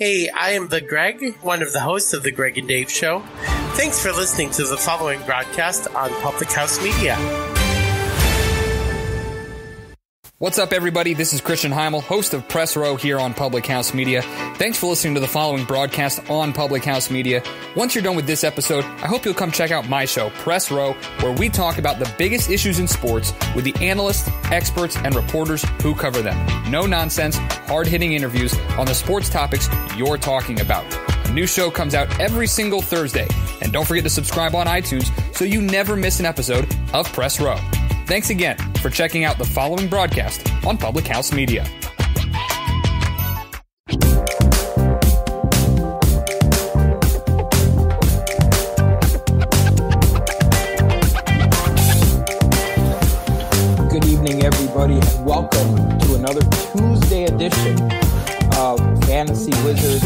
Hey, I am the Greg, one of the hosts of the Greg and Dave Show. Thanks for listening to the following broadcast on Public House Media. What's up, everybody? This is Christian Heimel, host of Press Row here on Public House Media. Thanks for listening to the following broadcast on Public House Media. Once you're done with this episode, I hope you'll come check out my show, Press Row, where we talk about the biggest issues in sports with the analysts, experts, and reporters who cover them. No nonsense, hard-hitting interviews on the sports topics you're talking about. A new show comes out every single Thursday. And don't forget to subscribe on iTunes so you never miss an episode of Press Row. Thanks again for checking out the following broadcast on Public House Media. Good evening, everybody, and welcome to another Tuesday edition of Fantasy Wizards.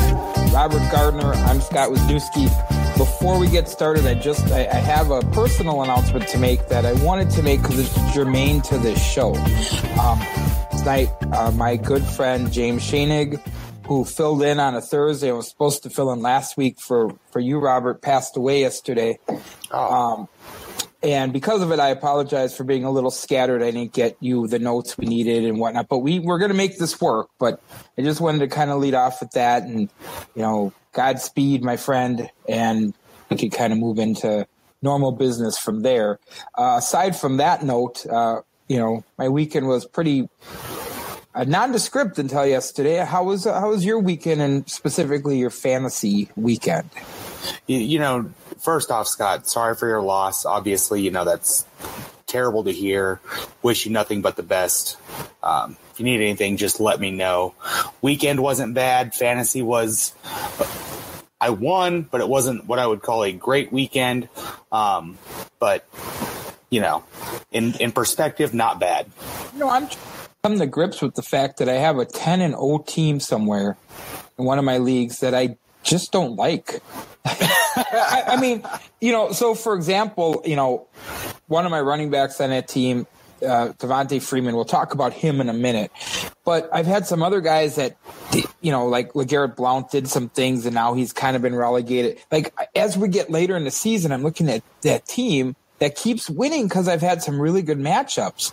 Robert Gardner, I'm Scott Wisniewski. Before we get started, I have a personal announcement to make that I wanted to make because it's germane to this show. Tonight, my good friend James Schoenig, who filled in on a Thursday and was supposed to fill in last week for you, Robert, passed away yesterday. And because of it, I apologize for being a little scattered. I didn't get you the notes we needed and whatnot, but we're going to make this work. But I just wanted to kind of lead off with that and, Godspeed, my friend, and we could kind of move into normal business from there. Aside from that note, my weekend was pretty nondescript until yesterday. How was your weekend, and specifically your fantasy weekend? First off, Scott, sorry for your loss. Obviously, that's terrible to hear. Wish you nothing but the best. If you need anything, just let me know. Weekend wasn't bad. Fantasy was... I won, but it wasn't what I would call a great weekend. But, in perspective, not bad. I'm coming to grips with the fact that I have a 10-0 team somewhere in one of my leagues that I just don't like. I mean, so for example, one of my running backs on that team, Devontae Freeman, we'll talk about him in a minute. But I've had some other guys that, like LeGarrette Blount did some things and now he's kind of been relegated. Like, as we get later in the season, I'm looking at that team that keeps winning because I've had some really good matchups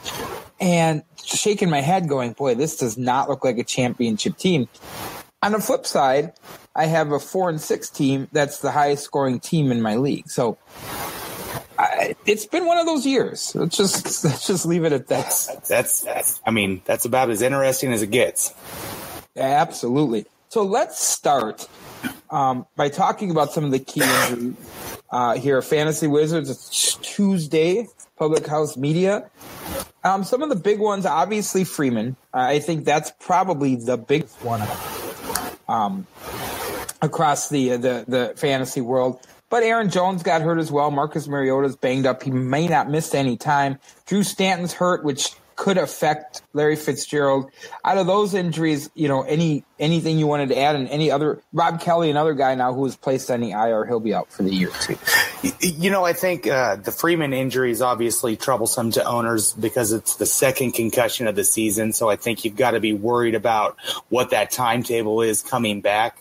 and shaking my head going, boy, this does not look like a championship team. On the flip side, I have a 4-6 team that's the highest scoring team in my league. So it's been one of those years. Let's just leave it at that. That's about as interesting as it gets. Absolutely. So let's start by talking about some of the key injuries here at Fantasy Wizards. It's Tuesday, Public House Media. Some of the big ones, obviously Freeman. I think that's probably the biggest one across the fantasy world. But Aaron Jones got hurt as well. Marcus Mariota's banged up. He may not miss any time. Drew Stanton's hurt, which could affect Larry Fitzgerald. Out of those injuries, anything you wanted to add, and any other, Rob Kelly, another guy now who was placed on the IR, he'll be out for the year too. I think the Freeman injury is obviously troublesome to owners because it's the second concussion of the season. So I think you've got to be worried about what that timetable is coming back.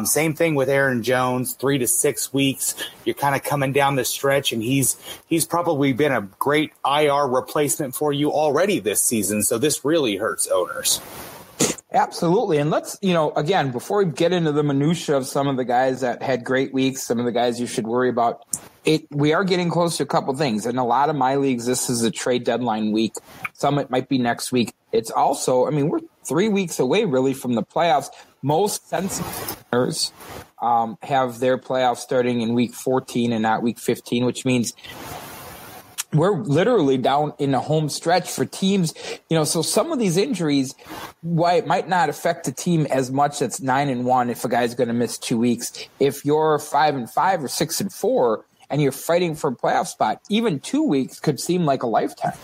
Same thing with Aaron Jones, 3 to 6 weeks. You're kind of coming down the stretch, and he's probably been a great IR replacement for you already this season. So this really hurts owners. Absolutely. And let's, again, before we get into the minutia of some of the guys that had great weeks, some of the guys you should worry about, we are getting close to a couple things. In a lot of my leagues, this is a trade deadline week. Some it might be next week. It's also, we're 3 weeks away really from the playoffs. Most sensitive owners have their playoffs starting in week 14 and not week 15, which means we're literally down in the home stretch for teams, so some of these injuries, why it might not affect the team as much that's 9-1 if a guy's going to miss 2 weeks. If you're 5-5 or 6-4 and you're fighting for a playoff spot, even 2 weeks could seem like a lifetime.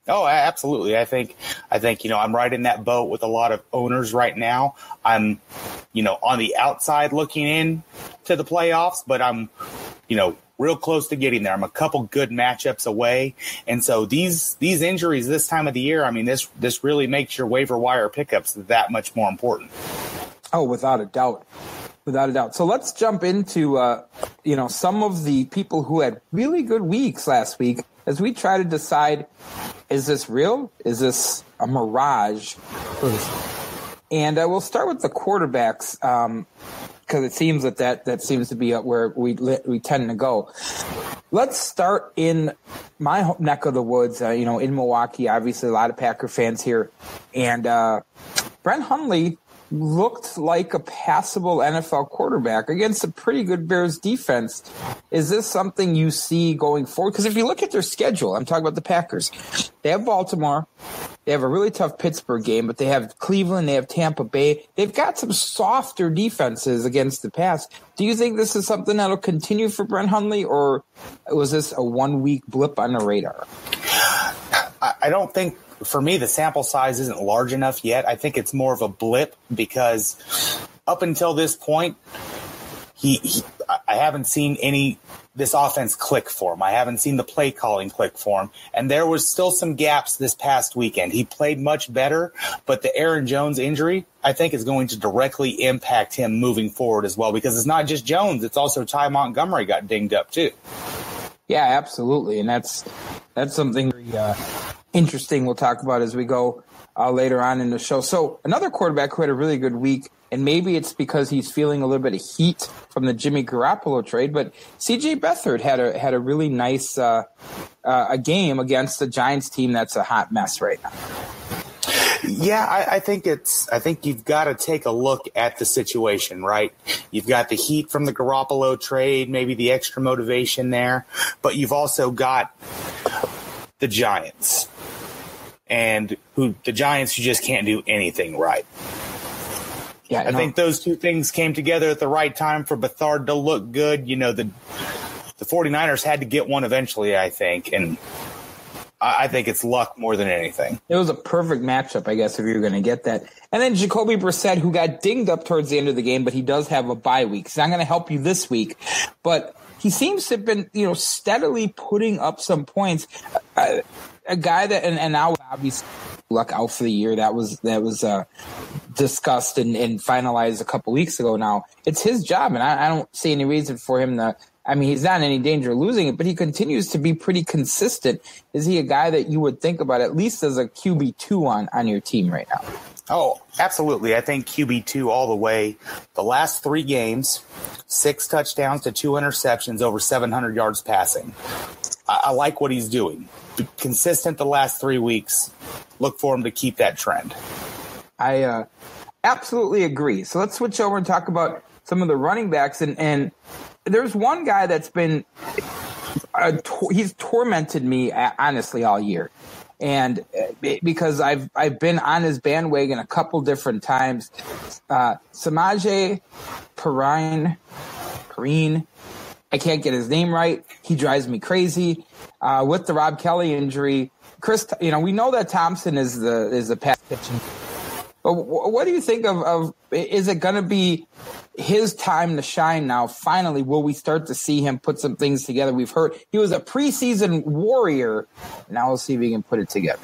Oh, absolutely. I think, I'm right in that boat with a lot of owners right now. I'm, on the outside looking in to the playoffs, but I'm, real close to getting there. I'm a couple good matchups away. And so these injuries this time of the year, this really makes your waiver wire pickups that much more important. Oh, without a doubt. Without a doubt. So let's jump into, some of the people who had really good weeks last week as we try to decide, is this real? Is this a mirage? And we'll start with the quarterbacks because it seems that seems to be where we tend to go. Let's start in my neck of the woods, in Milwaukee. Obviously, a lot of Packer fans here. And Brent Hundley looked like a passable NFL quarterback against a pretty good Bears defense. Is this something you see going forward? Because if you look at their schedule, I'm talking about the Packers. They have Baltimore. They have a really tough Pittsburgh game, but they have Cleveland. They have Tampa Bay. They've got some softer defenses against the pass. Do you think this is something that will continue for Brent Hundley, or was this a 1 week blip on the radar? I don't think, for me, the sample size isn't large enough yet. I think it's more of a blip because up until this point, I haven't seen this offense click for him. I haven't seen the play calling click for him. And there was still some gaps this past weekend. He played much better, but the Aaron Jones injury, I think, is going to directly impact him moving forward as well, because it's not just Jones, it's also Ty Montgomery got dinged up too. Yeah, absolutely. And that's something very interesting we'll talk about as we go later on in the show. So another quarterback who had a really good week, and maybe it's because he's feeling a little bit of heat from the Jimmy Garoppolo trade, but C.J. Beathard had a really nice a game against the Giants team that's a hot mess right now. Yeah, I think you've got to take a look at the situation, right? You've got the heat from the Garoppolo trade, maybe the extra motivation there, but you've also got the Giants, and the Giants who just can't do anything right. Yeah, I think those two things came together at the right time for Beathard to look good. The 49ers had to get one eventually, I think, and I think it's luck more than anything. It was a perfect matchup, I guess, if you were going to get that. And then Jacoby Brissett, who got dinged up towards the end of the game, but he does have a bye week. He's not going to help you this week, but he seems to have been, steadily putting up some points. A guy that, and now obviously luck out for the year. That was discussed and finalized a couple weeks ago. Now it's his job, and I don't see any reason for him to. I mean, he's not in any danger of losing it, but he continues to be pretty consistent. Is he a guy that you would think about at least as a QB2 on your team right now? Oh, absolutely. I think QB2 all the way. The last 3 games, 6 touchdowns to 2 interceptions, over 700 yards passing. I like what he's doing. Consistent the last 3 weeks. Look for him to keep that trend. I absolutely agree. So let's switch over and talk about some of the running backs. And there's one guy that's been he's tormented me, honestly, all year. And because I've been on his bandwagon a couple different times. Samaje Perine, I can't get his name right. He drives me crazy. With the Rob Kelly injury, Chris, we know that Thompson is the pass pitching. But what do you think of is it going to be his time to shine now? Finally, will we start to see him put some things together? We've heard he was a preseason warrior. Now we'll see if he can put it together.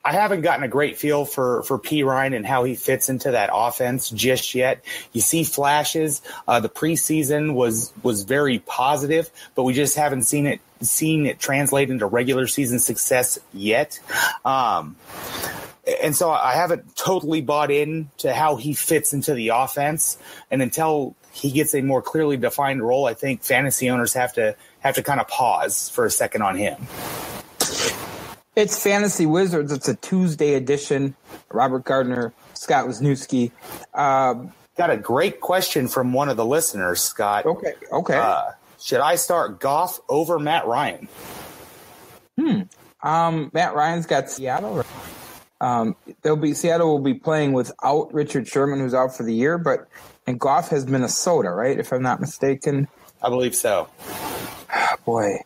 I haven't gotten a great feel for P. Ryan and how he fits into that offense just yet. You see flashes. The preseason was very positive, but we just haven't seen it translate into regular season success yet. And so I haven't totally bought into how he fits into the offense. And until he gets a more clearly defined role, I think fantasy owners have to kind of pause for a second on him. It's Fantasy Wizards. It's a Tuesday edition. Robert Gardner, Scott Wisniewski. Got a great question from one of the listeners, Scott. Okay. Should I start Goff over Matt Ryan? Matt Ryan's got Seattle. Seattle will be playing without Richard Sherman, who's out for the year, and Goff has Minnesota, right? If I'm not mistaken. I believe so. Boy.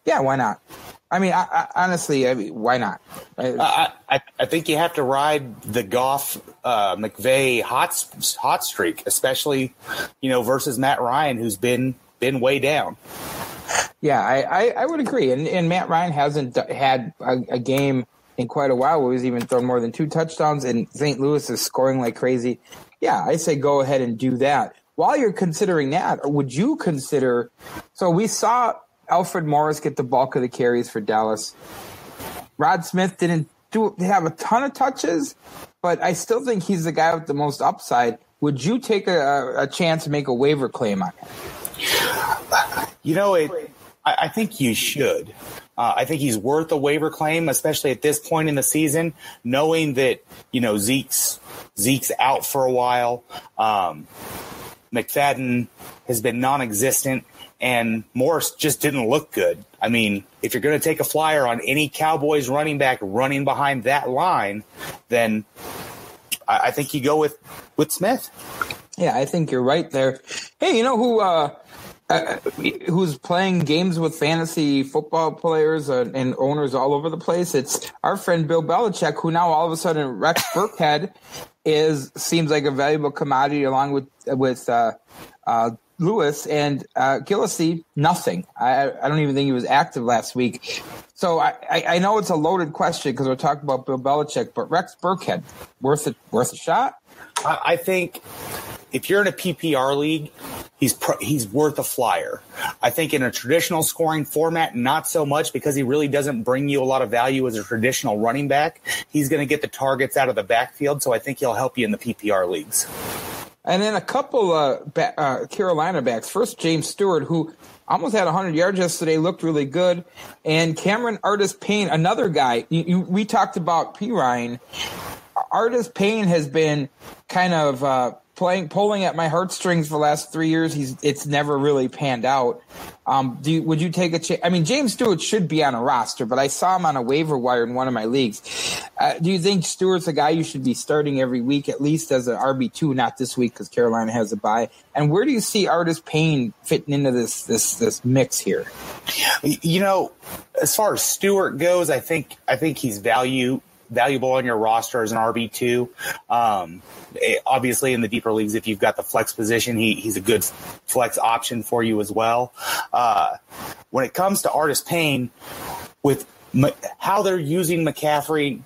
Yeah, why not? I mean, honestly, why not? I think you have to ride the Goff McVay hot streak, especially versus Matt Ryan, who's been way down. Yeah, I would agree. And Matt Ryan hasn't had a game in quite a while where he's even thrown more than 2 touchdowns, and St. Louis is scoring like crazy. Yeah, I say go ahead and do that. While you're considering that, would you consider – so we saw Alfred Morris get the bulk of the carries for Dallas. Rod Smith didn't have a ton of touches, but I still think he's the guy with the most upside. Would you take a chance to make a waiver claim on him? I think you should. I think he's worth a waiver claim, especially at this point in the season, knowing that, Zeke's out for a while. McFadden has been non-existent, and Morris just didn't look good. I mean, if you're going to take a flyer on any Cowboys running back running behind that line, then I think you go with Smith. Yeah, I think you're right there. Hey, you know who's playing games with fantasy football players and owners all over the place? It's our friend Bill Belichek, who now all of a sudden Rex Burkhead seems like a valuable commodity along with Lewis, and Gillislee, nothing. I don't even think he was active last week. So I know it's a loaded question because we're talking about Bill Belichick, but Rex Burkhead, worth a shot? I think if you're in a PPR league, he's worth a flyer. I think in a traditional scoring format, not so much, because he really doesn't bring you a lot of value as a traditional running back. He's going to get the targets out of the backfield, so I think he'll help you in the PPR leagues. And then a couple Carolina backs. First, James Stewart, who almost had 100 yards yesterday, looked really good. And Cameron Artis-Payne, another guy. We talked about P. Ryan. Artis-Payne has been kind of pulling at my heartstrings for the last 3 years. It's never really panned out. Would you take a chance? I mean, James Stewart should be on a roster, but I saw him on a waiver wire in one of my leagues. Do you think Stewart's a guy you should be starting every week, at least as an RB2, not this week because Carolina has a bye? And where do you see Artis-Payne fitting into this mix here? As far as Stewart goes, I think he's valuable on your roster as an RB2. Obviously, in the deeper leagues, if you've got the flex position, he's a good flex option for you as well. When it comes to Artis-Payne, with how they're using McCaffrey,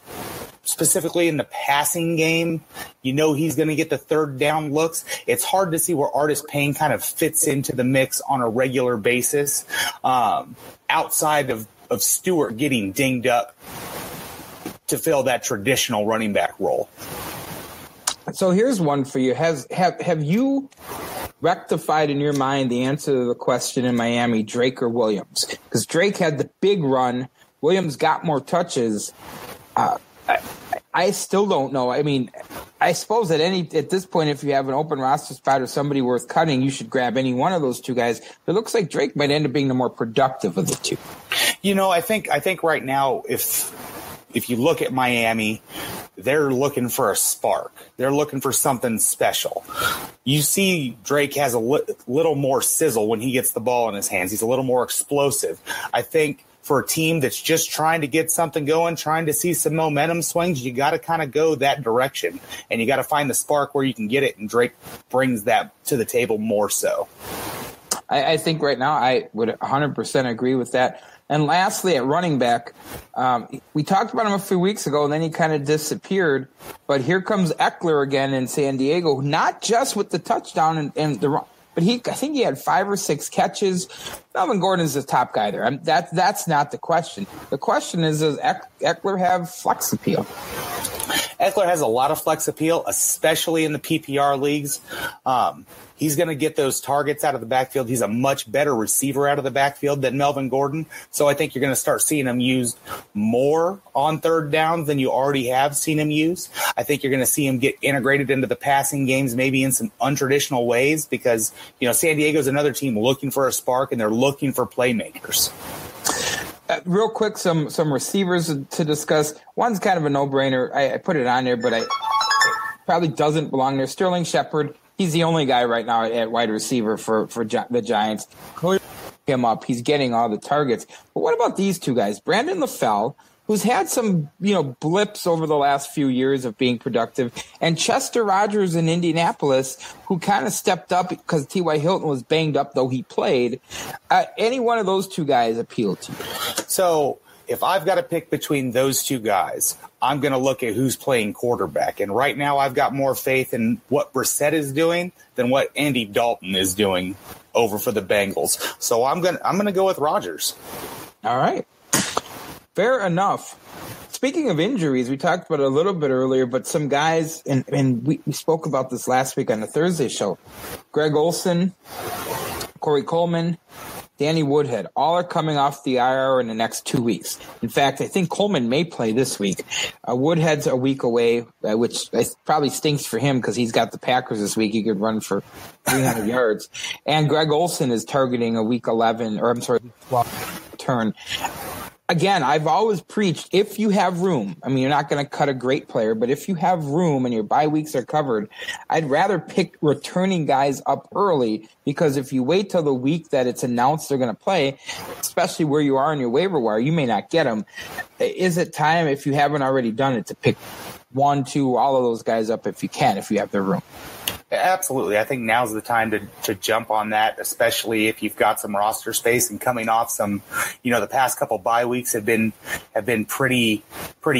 specifically in the passing game, he's going to get the third down looks. It's hard to see where Artis-Payne kind of fits into the mix on a regular basis, outside of Stewart getting dinged up to fill that traditional running back role. So here's one for you. Have you rectified in your mind the answer to the question in Miami, Drake or Williams? Because Drake had the big run. Williams got more touches. I still don't know. I mean, I suppose at this point, if you have an open roster spot or somebody worth cutting, you should grab any one of those two guys. It looks like Drake might end up being the more productive of the two. I think right now, if you look at Miami, they're looking for a spark. They're looking for something special. You see Drake has a little more sizzle when he gets the ball in his hands. He's a little more explosive. I think for a team that's just trying to get something going, trying to see some momentum swings, you got to kind of go that direction. And you got to find the spark where you can get it, and Drake brings that to the table more so. I think right now I would 100% agree with that. And lastly, at running back, we talked about him a few weeks ago, and then he kind of disappeared. But here comes Eckler again in San Diego, not just with the touchdown and the run, but I think he had 5 or 6 catches. Melvin Gordon's the top guy there. That's not the question. The question is, does Eckler have flex appeal? Eckler has a lot of flex appeal, especially in the PPR leagues. He's going to get those targets out of the backfield. He's a much better receiver out of the backfield than Melvin Gordon. So I think you're going to start seeing him used more on third downs than you already have seen him used. I think you're going to see him get integrated into the passing games, maybe in some untraditional ways, because, San Diego's another team looking for a spark, and they're looking for playmakers. Real quick, some receivers to discuss. One's kind of a no-brainer. I put it on there, but it probably doesn't belong there. Sterling Shepard. He's the only guy right now at wide receiver for the Giants. Him up. He's getting all the targets. But what about these two guys? Brandon LaFell, who's had some, blips over the last few years of being productive, and Chester Rogers in Indianapolis, who kind of stepped up because T.Y. Hilton was banged up, though he played. Any one of those two guys appeal to you? So if I've got to pick between those two guys, I'm going to look at who's playing quarterback. And right now I've got more faith in what Brissett is doing than what Andy Dalton is doing over for the Bengals. So I'm going to go with Rodgers. All right. Fair enough. Speaking of injuries, we talked about it a little bit earlier, but some guys, and we spoke about this last week on the Thursday show. Greg Olsen, Corey Coleman, Danny Woodhead, all are coming off the IR in the next 2 weeks. In fact, I think Coleman may play this week. Woodhead's a week away, which probably stinks for him because he's got the Packers this week. He could run for 300 yards. And Greg Olsen is targeting a week 12 turn. Again, I've always preached, if you have room, I mean, you're not going to cut a great player, but if you have room and your bye weeks are covered, I'd rather pick returning guys up early, because if you wait till the week that it's announced they're going to play, especially where you are in your waiver wire, you may not get them. Is it time, if you haven't already done it, to pick 1, 2, all of those guys up if you can, if you have the room? Absolutely. I think now's the time to jump on that, especially if you've got some roster space and coming off some, the past couple bye weeks have been pretty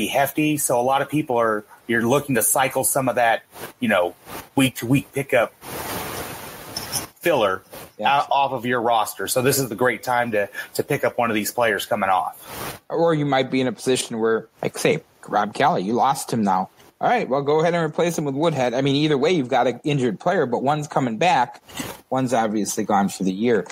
hefty. So a lot of people you're looking to cycle some of that, week to week pickup filler off of your roster. So this is the great time to pick up one of these players coming off. Or you might be in a position where, like, say, Rob Kelly, you lost him now. All right, well, go ahead and replace him with Woodhead. I mean, either way, you've got an injured player, but one's coming back. One's obviously gone for the year.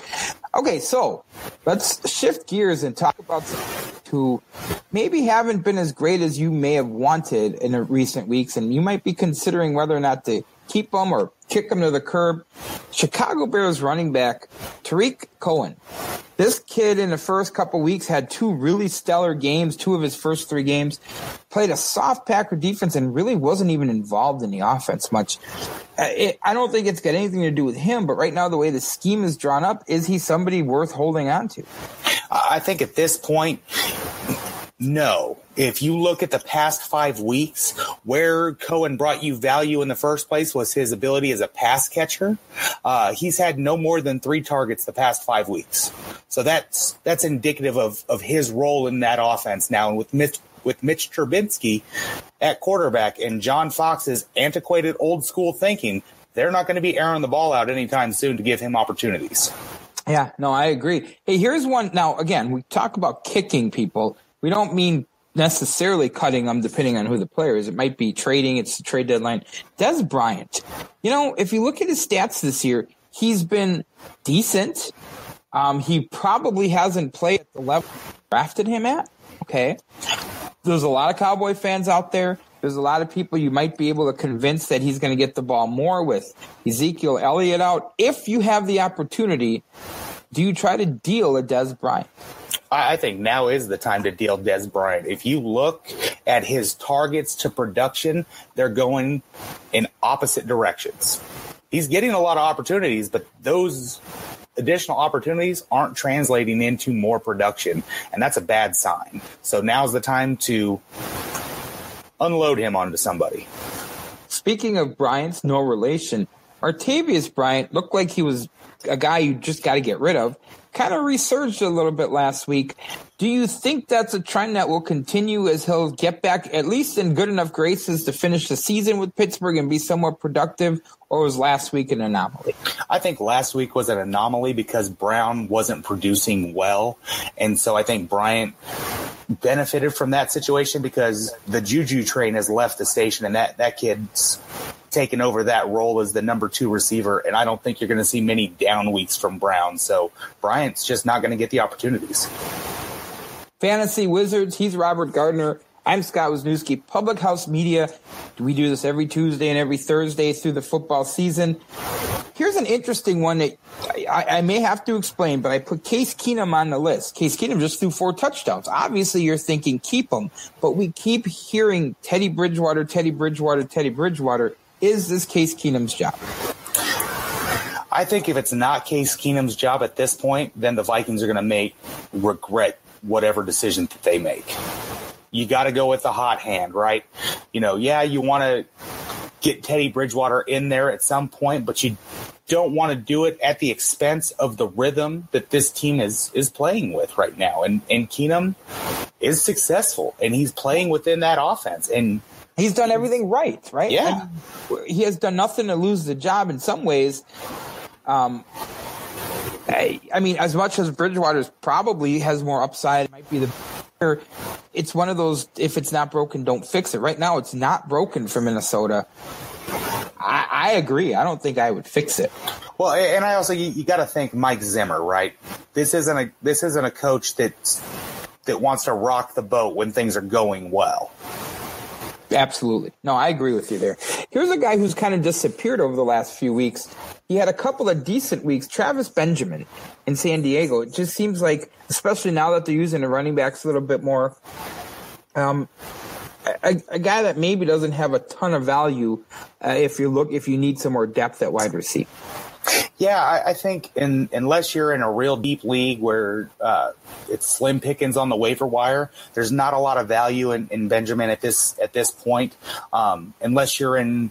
Okay, so let's shift gears and talk about some who maybe haven't been as great as you may have wanted in the recent weeks, and you might be considering whether or not to keep them or kick them to the curb. Chicago Bears running back Tariq Cohen. This kid in the first couple weeks had 2 really stellar games, 2 of his first 3 games, played a soft Packer defense and really wasn't even involved in the offense much. I don't think it's got anything to do with him, but right now the way the scheme is drawn up, is he somebody worth holding on to? I think at this point, no. If you look at the past 5 weeks, where Cohen brought you value in the first place was his ability as a pass catcher. He's had no more than 3 targets the past 5 weeks. So that's indicative of his role in that offense now. And with Mitch Trubinsky at quarterback and John Fox's antiquated old school thinking, they're not going to be airing the ball out anytime soon to give him opportunities. Yeah, no, I agree. Hey, here's one. Now, again, we talk about kicking people. We don't mean necessarily cutting them depending on who the player is. It might be trading. It's the trade deadline. Dez Bryant. If you look at his stats this year, he's been decent. He probably hasn't played at the level drafted him at. Okay. There's a lot of Cowboy fans out there. There's a lot of people you might be able to convince that he's going to get the ball more with Ezekiel Elliott out. If you have the opportunity, do you try to deal a Dez Bryant? I think now is the time to deal Dez Bryant. If you look at his targets to production, they're going in opposite directions. He's getting a lot of opportunities, but those additional opportunities aren't translating into more production, and that's a bad sign. So now's the time to unload him onto somebody. Speaking of Bryant's, no relation, Artavius Bryant looked like he was a guy you just got to get rid of. Kind of resurged a little bit last week. Do you think that's a trend that will continue as he'll get back at least in good enough graces to finish the season with Pittsburgh and be somewhat productive, or was last week an anomaly? I think last week was an anomaly because Brown wasn't producing well, and so I think Bryant benefited from that situation because the Juju train has left the station, and that kid's taken over that role as the number 2 receiver, and I don't think you're going to see many down weeks from Brown. So Bryant's just not going to get the opportunities. Fantasy Wizards, he's Robert Gardner. I'm Scott Wisniewski, Public House Media. We do this every Tuesday and every Thursday through the football season. Here's an interesting one that I may have to explain, but I put Case Keenum on the list. Case Keenum just threw 4 touchdowns. Obviously, you're thinking keep him, but we keep hearing Teddy Bridgewater. Is this Case Keenum's job? I think if it's not Case Keenum's job at this point, then the Vikings are going to regret whatever decision that they make. You got to go with the hot hand, right? You want to get Teddy Bridgewater in there at some point, but you don't want to do it at the expense of the rhythm that this team is playing with right now. And Keenum is successful, and he's playing within that offense. And he's done everything right? Yeah. He has done nothing to lose the job in some ways. I mean, as much as Bridgewater's probably has more upside, it might be it's one of those, if it's not broken, don't fix it. Right now, it's not broken for Minnesota. I agree. I don't think I would fix it. Well, and I also, you got to think Mike Zimmer, right? This isn't a coach that wants to rock the boat when things are going well. Absolutely. No, I agree with you there. Here's a guy who's kind of disappeared over the last few weeks. He had a couple of decent weeks. Travis Benjamin in San Diego. It just seems like, especially now that they're using the running backs a little bit more, a guy that maybe doesn't have a ton of value if you need some more depth at wide receiver. Yeah, I think unless you're in a real deep league where it's slim pickings on the waiver wire, there's not a lot of value in Benjamin at this point. Unless you're in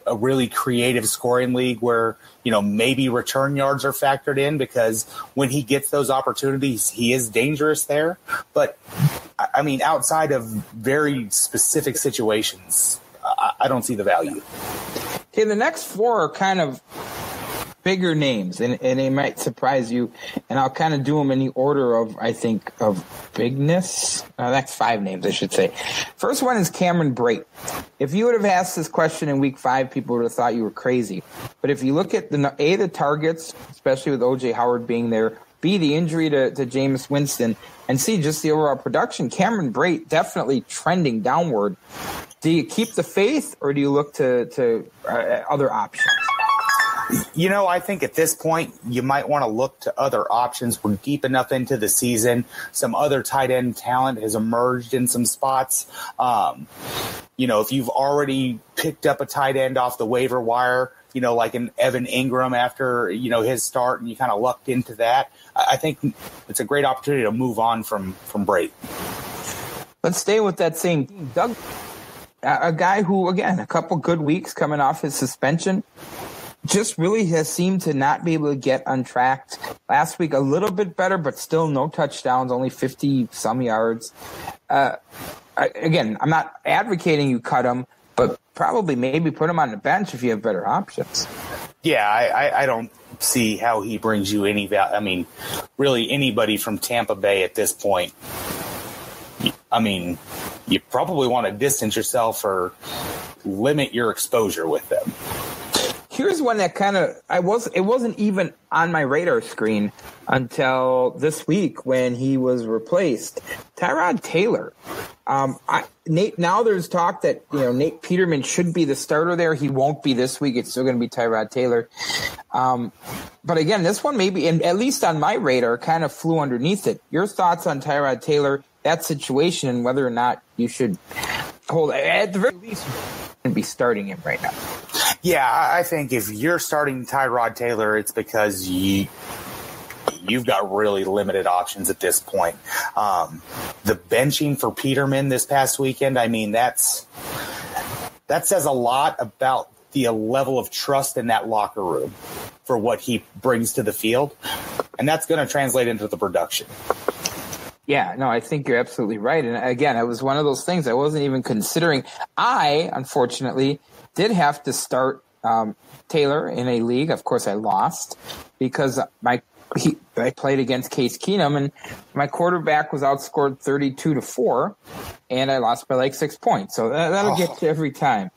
a really creative scoring league where, maybe return yards are factored in, because when he gets those opportunities, he is dangerous there. But I mean, outside of very specific situations, I don't see the value. Okay, the next four are kind of bigger names, and they might surprise you, and I'll kind of do them in the order of bigness. That's five names, I should say. First one is Cameron Brate. If you would have asked this question in week 5, people would have thought you were crazy. But if you look at the targets, especially with O.J. Howard being there, B, the injury to Jameis Winston, and C, just the overall production, Cameron Brate definitely trending downward. Do you keep the faith, or do you look to other options? I think at this point, you might want to look to other options. We're deep enough into the season. Some other tight end talent has emerged in some spots. If you've already picked up a tight end off the waiver wire, like an Evan Ingram after, his start, and you kind of lucked into that, I think it's a great opportunity to move on from Brate. Let's stay with that same team. Doug, a guy who, again, a couple good weeks coming off his suspension, just really has seemed to not be able to get untracked. Last week, a little bit better, but still no touchdowns, only 50-some yards. Again, I'm not advocating you cut him, but probably maybe put him on the bench if you have better options. Yeah, I don't see how he brings you any value. I mean, really anybody from Tampa Bay at this point. I mean, you probably want to distance yourself or limit your exposure with them. Here's one that it wasn't even on my radar screen until this week when he was replaced. Tyrod Taylor. Nate, now there's talk that, Nate Peterman should be the starter there. He won't be this week. It's still going to be Tyrod Taylor. But again, this one maybe, and at least on my radar, kind of flew underneath it. Your thoughts on Tyrod Taylor, that situation, and whether or not you should hold, at the very least, and be starting him right now. Yeah, I think if you're starting Tyrod Taylor, it's because you've got really limited options at this point. The benching for Peterman this past weekend, I mean, that says a lot about the level of trust in that locker room for what he brings to the field, and that's going to translate into the production. Yeah, no, I think you're absolutely right. And again, it was one of those things I wasn't even considering. I, unfortunately, did have to start Taylor in a league. Of course, I lost because I played against Case Keenum, and my quarterback was outscored 32-4, and I lost by like 6 points. So that'll get you every time.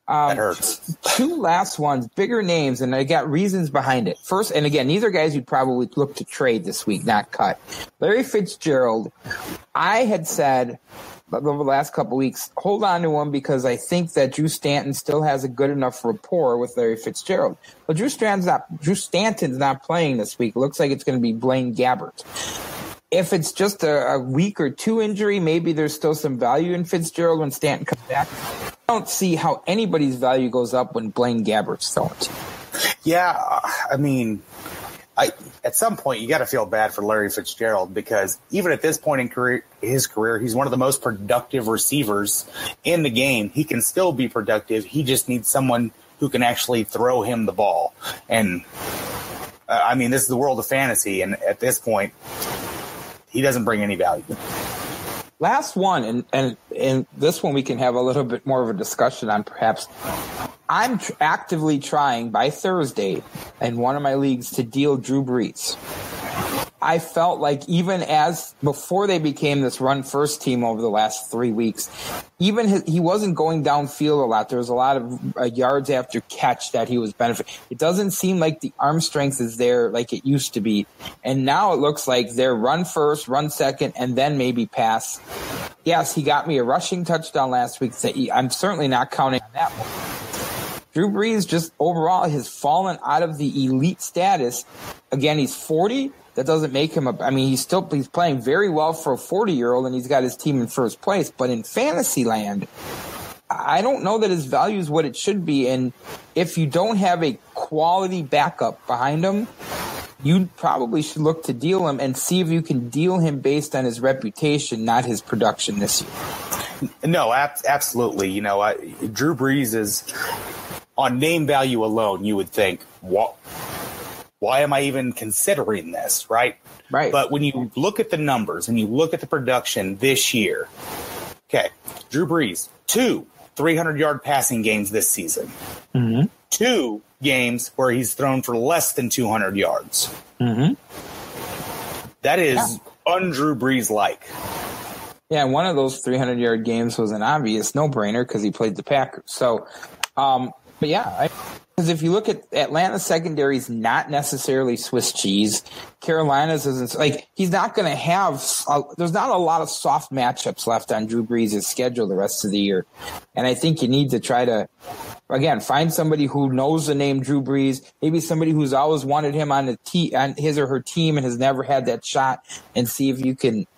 That hurts. Two last ones, bigger names, and I got reasons behind it. First, and again, these are guys you'd probably look to trade this week, not cut. Larry Fitzgerald, I had said over the last couple weeks, hold on to him because I think that Drew Stanton still has a good enough rapport with Larry Fitzgerald. But Drew Stanton's not playing this week. It looks like it's going to be Blaine Gabbert. If it's just a week or two injury, maybe there's still some value in Fitzgerald when Stanton comes back. I don't see how anybody's value goes up when Blaine Gabbert's throwing. Yeah, I mean, at some point you got to feel bad for Larry Fitzgerald because even at this point in his career, he's one of the most productive receivers in the game. He can still be productive. He just needs someone who can actually throw him the ball. And, I mean, this is the world of fantasy, and at this point, he doesn't bring any value. Last one, and this one we can have a little bit more of a discussion on perhaps. I'm actively trying by Thursday in one of my leagues to deal Drew Brees. I felt like even as before they became this run first team over the last 3 weeks, even he wasn't going downfield a lot. There was a lot of yards after catch that he was benefiting. It doesn't seem like the arm strength is there like it used to be. And now it looks like they're run first, run second, and then maybe pass. Yes, he got me a rushing touchdown last week. I'm certainly not counting on that one. Drew Brees just overall has fallen out of the elite status. Again, he's 40. That doesn't make him he's playing very well for a 40-year-old, and he's got his team in first place. But in fantasy land, I don't know that his value is what it should be. And if you don't have a quality backup behind him, you probably should look to deal him and see if you can deal him based on his reputation, not his production this year. No, absolutely. Drew Brees is on name value alone. You would think, what? Why am I even considering this, right? Right. But when you look at the numbers and you look at the production this year, okay, Drew Brees, 2 300-yard passing games this season. Mm-hmm. 2 games where he's thrown for less than 200 yards. Mm-hmm. That is un-Drew Brees-like. Yeah, one of those 300-yard games was an obvious no-brainer because he played the Packers. So, but yeah, because if you look at Atlanta's secondary is not necessarily Swiss cheese. Carolina's isn't like he's not going to have. There's not a lot of soft matchups left on Drew Brees' schedule the rest of the year, and I think you need to try to again find somebody who knows the name Drew Brees, maybe somebody who's always wanted him on his or her team and has never had that shot, and see if you can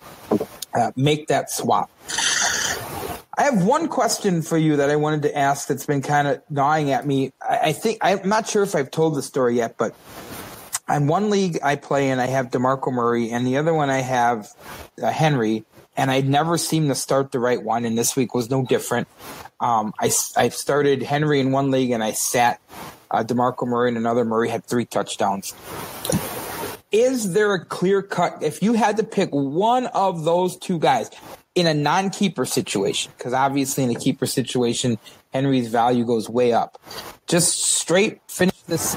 make that swap. I have one question for you that I wanted to ask that's been kind of gnawing at me. I'm not sure if I've told the story yet, but on one league I play in, I have DeMarco Murray, and the other one I have Henry, and I'd never seemed to start the right one, and this week was no different. I started Henry in one league, and I sat DeMarco Murray in another. Murray had 3 touchdowns. Is there a clear cut, if you had to pick one of those 2 guys, in a non-keeper situation, because obviously in a keeper situation, Henry's value goes way up. Just straight finish this.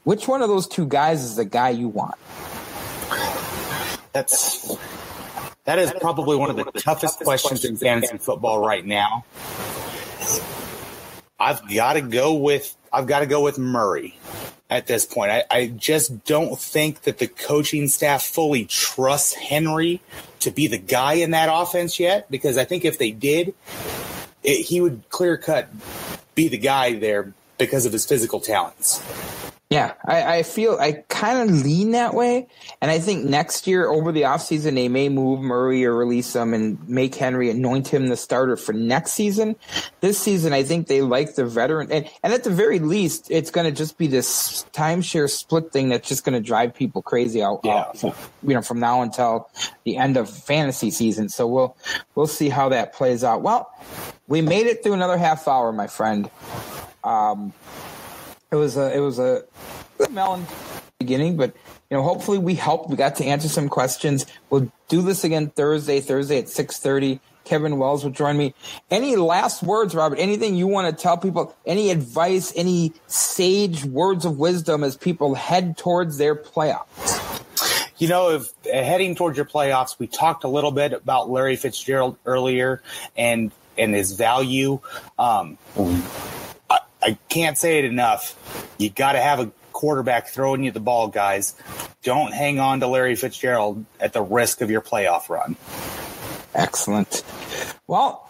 Which one of those 2 guys is the guy you want? That is probably one of the toughest questions in fantasy football right now. I've got to go with Murray at this point. I just don't think that the coaching staff fully trusts Henry to be the guy in that offense yet, because I think if they did, he would clear-cut be the guy there because of his physical talents. Yeah, I feel I kind of lean that way, and I think next year over the offseason they may move Murray or release him and make Henry, anoint him the starter for next season. This season I think they like the veteran, and at the very least it's going to just be this timeshare split thing that's just going to drive people crazy out, from now until the end of fantasy season. So we'll see how that plays out. Well, we made it through another half hour, my friend. It was a melon beginning, but hopefully we helped. We got to answer some questions. We'll do this again Thursday at 6:30. Kevin Wells will join me. Any last words, Robert? Anything you want to tell people? Any advice? Any sage words of wisdom as people head towards their playoffs? If heading towards your playoffs, we talked a little bit about Larry Fitzgerald earlier and his value. I can't say it enough. You got to have a quarterback throwing you the ball, guys. Don't hang on to Larry Fitzgerald at the risk of your playoff run. Excellent. Well,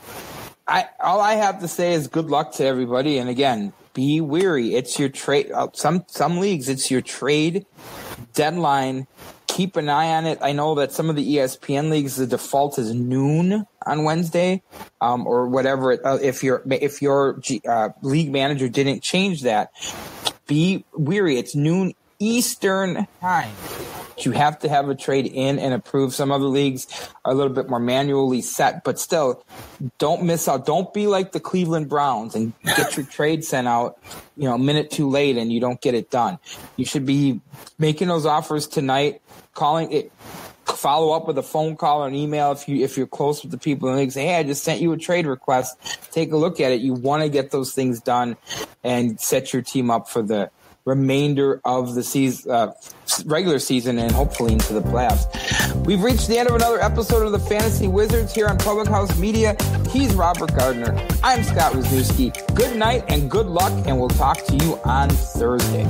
all I have to say is good luck to everybody. And again, be wary. It's your trade. Some leagues, it's your trade deadline. Keep an eye on it. I know that some of the ESPN leagues, the default is noon on Wednesday, or whatever. If your league manager didn't change that, be wary. It's noon Eastern time. You have to have a trade in and approved. Some other leagues are a little bit more manually set, but still, don't miss out. Don't be like the Cleveland Browns and get your trade sent out, a minute too late and you don't get it done. You should be making those offers tonight, calling it. follow up with a phone call or an email if you're close with the people in the league. Say, hey, I just sent you a trade request. Take a look at it. You want to get those things done and set your team up for the remainder of the season, regular season, and hopefully into the playoffs. We've reached the end of another episode of the Fantasy Wizards here on Public House Media. He's Robert Gardner. I'm Scott Wisniewski. Good night and good luck, and we'll talk to you on Thursday.